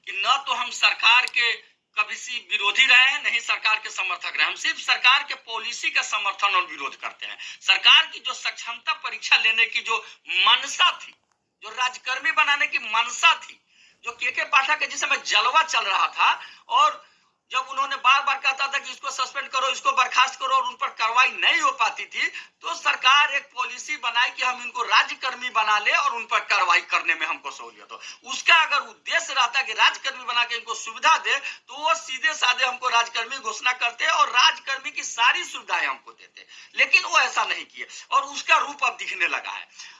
कि न तो हम सरकार के कभी सी विरोधी रहे हैं, नहीं सरकार के समर्थक रहे। हम सिर्फ सरकार के पॉलिसी का समर्थन और विरोध करते हैं। सरकार की जो सक्षमता परीक्षा लेने की जो मनसा थी, जो राजकर्मी बनाने की मनसा थी, जो के पाठक के जिस समय जलवा चल रहा था, और जब उन्होंने बार बार कहता था कि इसको सस्पेंड करो, इसको बर्खास्त करो, और उन पर कार्रवाई नहीं हो पाती थी, तो सरकार एक पॉलिसी बनाई कि हम इनको राज्यकर्मी बना ले और उन पर कार्रवाई करने में हमको सहूलियत हो। उसका अगर उद्देश्य रहता कि राज्यकर्मी बना के इनको सुविधा दे, तो वो सीधे साधे हमको राज्यकर्मी घोषणा करते और राज्यकर्मी की सारी सुविधाएं हमको देते, लेकिन वो ऐसा नहीं किए और उसका रूप अब दिखने लगा है।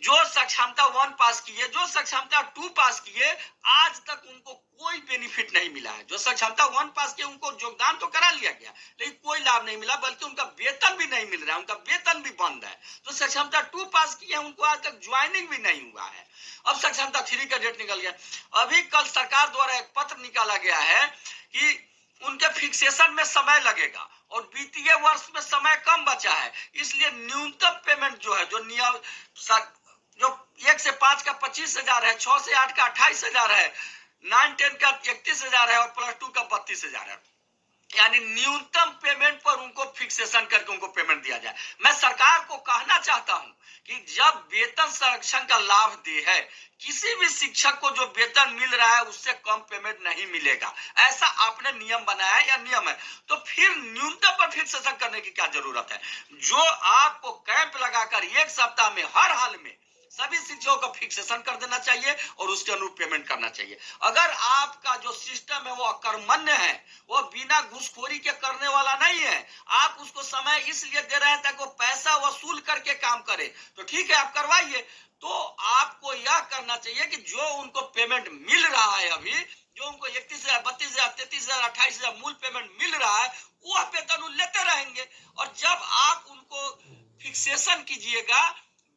जो सक्षमता 1 पास किए, जो सक्षमता 2 पास किए, आज तक उनको कोई बेनिफिट नहीं मिला है। जो सक्षमता 1 पास किए उनको योगदान तो करा लिया गया, लेकिन कोई लाभ नहीं मिला, बल्कि उनका वेतन भी नहीं मिल रहा है, उनका वेतन भी बंद है। जो सक्षमता 2 पास किए हैं उनको आज तक ज्वाइनिंग भी नहीं हुआ है। अब सक्षमता 3 का डेट निकल गया। अभी कल सरकार द्वारा एक पत्र निकाला गया है कि उनके फिक्सेशन में समय लगेगा और वित्तीय वर्ष में समय कम बचा है, इसलिए न्यूनतम पेमेंट जो है, जो 1 से 5 का 25,000 है, 6 से 8 का 28,000 है, 9-10 का 31,000 है और +2 का 32,000 है। यानी न्यूनतम पेमेंट पर उनको फिक्सेशन करके उनको पेमेंट दिया जाए। मैं सरकार को कहना चाहता हूं कि जब वेतन संरक्षण का लाभ दे है, किसी भी शिक्षक को जो वेतन मिल रहा है उससे कम पेमेंट नहीं मिलेगा, ऐसा आपने नियम बनाया है या नियम है, तो फिर न्यूनतम पर फिक्सेशन करने की क्या जरूरत है। जो आपको कैंप लगाकर 1 सप्ताह में हर हाल में सभी शिक्षकों का फिक्सेशन कर देना चाहिए और उसके अनुरूप पेमेंट करना चाहिए। अगर आपका जो सिस्टम है वो अकर्मण्य है, वो बिना घूसखोरी के करने वाला नहीं है, आप उसको समय इसलिए दे रहे हैं ताकि वो पैसा वसूल करके काम करे, तो ठीक है आप करवाइए। तो आपको यह करना चाहिए कि जो उनको पेमेंट मिल रहा है, अभी जो उनको 31,000, 32,000, 33,000, 28,000 मूल पेमेंट मिल रहा है, वो वेतन लेते रहेंगे। और जब आप उनको फिक्सेशन कीजिएगा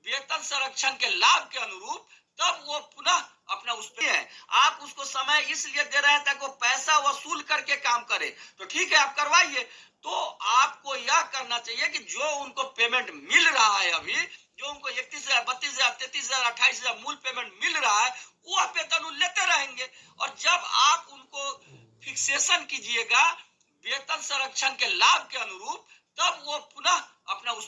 वेतन संरक्षण के लाभ के अनुरूप, तब वो पुनः अपना उस पे है। आप उसको समय इसलिए दे रहे हैं ताकि वो पैसा वसूल करके काम करे, तो ठीक है आप करवाइए। तो आपको यह करना चाहिए कि जो उनको पेमेंट मिल रहा है, अभी जो उनको 31,000, 32,000, 33,000, 28,000 मूल पेमेंट मिल रहा है, वो वेतन लेते रहेंगे। और जब आप उनको फिक्सेशन कीजिएगा वेतन संरक्षण के लाभ के अनुरूप, तब वो पुनः अपना उस